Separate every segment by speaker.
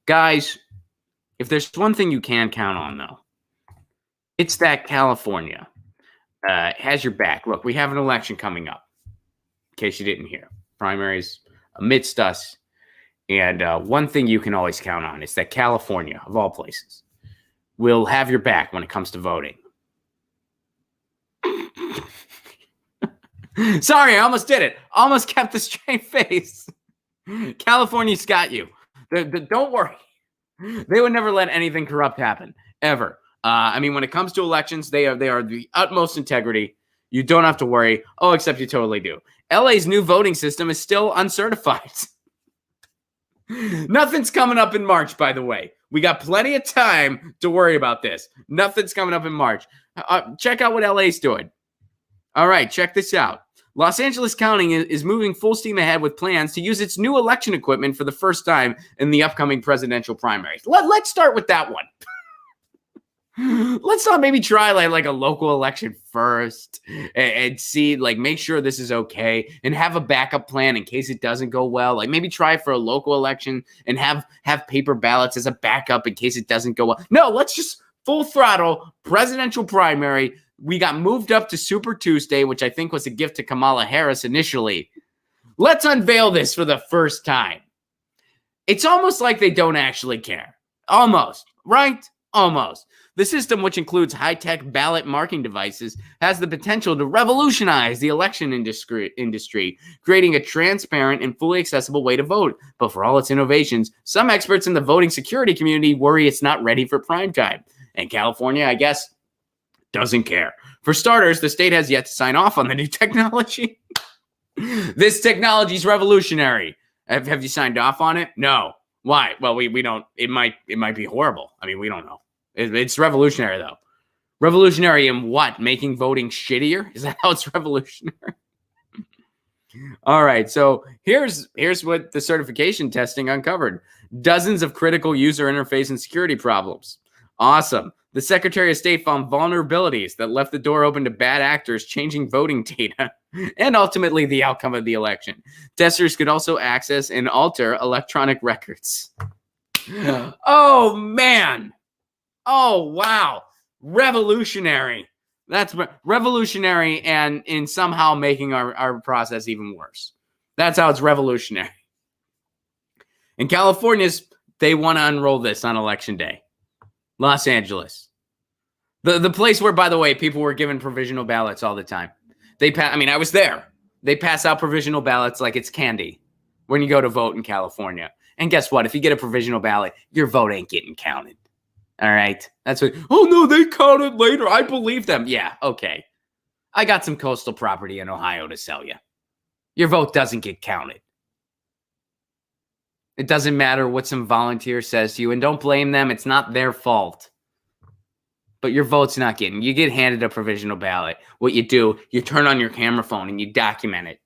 Speaker 1: Guys, if there's one thing you can count on, though, it's that California has your back. Look, we have an election coming up, in case you didn't hear. Primaries amidst us. And one thing you can always count on is that California, of all places, will have your back when it comes to voting. Sorry, I almost did it. Almost kept the straight face. California's got you. Don't worry. They would never let anything corrupt happen, ever. I mean, when it comes to elections, they are the utmost integrity. You don't have to worry. Oh, except you totally do. LA's new voting system is still uncertified. Nothing's coming up in March, by the way. We got plenty of time to worry about this. Nothing's coming up in March. Check out what LA's doing. All right, check this out. Los Angeles County is moving full steam ahead with plans to use its new election equipment for the first time in the upcoming presidential primaries. Let's start with that one. Let's not maybe try like a local election first and see, like, make sure this is okay and have a backup plan in case it doesn't go well. Like maybe try for a local election and have paper ballots as a backup in case it doesn't go well. No, let's just full throttle presidential primary. We got moved up to Super Tuesday, which I think was a gift to Kamala Harris initially. Let's unveil this for the first time. It's almost like they don't actually care. Almost, right? Almost. The system, which includes high-tech ballot marking devices, has the potential to revolutionize the election industry, creating a transparent and fully accessible way to vote. But for all its innovations, some experts in the voting security community worry it's not ready for prime time. And California, I guess, doesn't care. For starters, the state has yet to sign off on the new technology. This technology is revolutionary. Have you signed off on it? No. Why? Well, we don't. It might be horrible. I mean, we don't know. It's revolutionary, though. Revolutionary in what? Making voting shittier? Is that how it's revolutionary? All right, so here's what the certification testing uncovered. Dozens of critical user interface and security problems. Awesome. The Secretary of State found vulnerabilities that left the door open to bad actors changing voting data and ultimately the outcome of the election. Testers could also access and alter electronic records. Oh, man. Oh, wow. Revolutionary. That's revolutionary and in somehow making our process even worse. That's how it's revolutionary. In California, they want to unroll this on Election Day. Los Angeles. The place where, by the way, people were given provisional ballots all the time. I was there. They pass out provisional ballots like it's candy when you go to vote in California. And guess what? If you get a provisional ballot, your vote ain't getting counted. All right. That's what. Oh, no, they counted later. I believe them. Yeah. Okay. I got some coastal property in Ohio to sell you. Your vote doesn't get counted. It doesn't matter what some volunteer says to you, and don't blame them. It's not their fault. But your vote's not getting. You get handed a provisional ballot. What you do, you turn on your camera phone and you document it.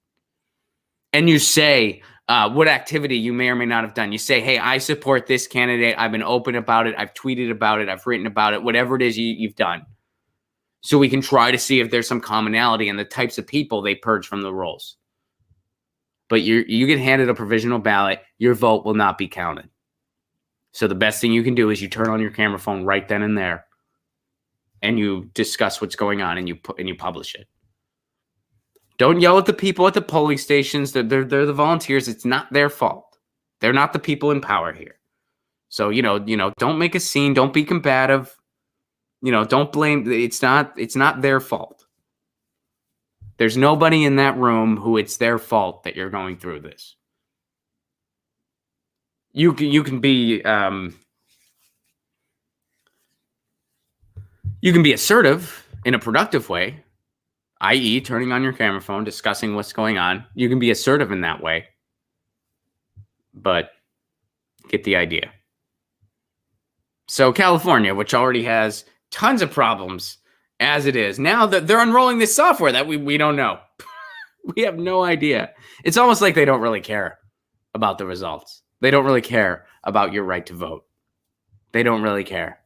Speaker 1: And you say what activity you may or may not have done. You say, hey, I support this candidate. I've been open about it. I've tweeted about it. I've written about it. Whatever it is you've done. So we can try to see if there's some commonality in the types of people they purge from the rolls. But you get handed a provisional ballot, your vote will not be counted. So the best thing you can do is you turn on your camera phone right then and there, and you discuss what's going on, and you publish it. Don't yell at the people at the polling stations. They're the volunteers. It's not their fault. They're not the people in power here. So don't make a scene. Don't be combative. Don't blame. It's not their fault. There's nobody in that room who it's their fault that you're going through this. You can be assertive in a productive way, i.e., turning on your camera phone, discussing what's going on. You can be assertive in that way, but get the idea. So California, which already has tons of problems as it is, now that they're unrolling this software that we don't know. We have no idea. It's almost like they don't really care about the results. They don't really care about your right to vote. They don't really care.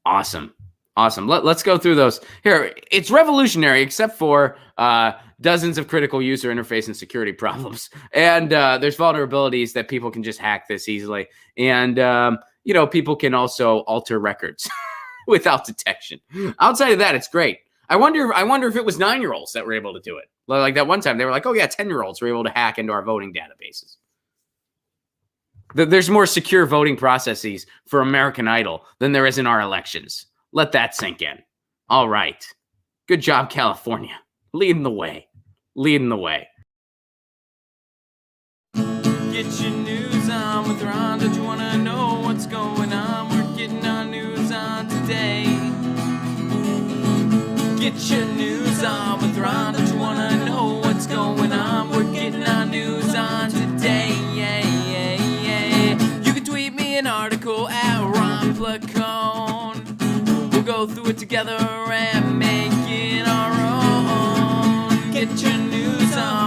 Speaker 1: Awesome. Let's go through those. Here, it's revolutionary except for dozens of critical user interface and security problems. And there's vulnerabilities that people can just hack this easily. And, people can also alter records without detection. Outside of that, it's great. I wonder if it was 9-year-olds that were able to do it. Like that one time, they were like, oh yeah, 10-year-olds were able to hack into our voting databases. There's more secure voting processes for American Idol than there is in our elections. Let that sink in. All right. Good job, California. Leading the way. Leading the way.
Speaker 2: Get your news on with Ron. Don't you want to know what's going on? We're getting our news on today. Get your news on with Ron. Don't you want to know what's going on? We're getting our news on today. You can tweet me an article at Ron Placone. We'll go through it together and make it our own. Get your news on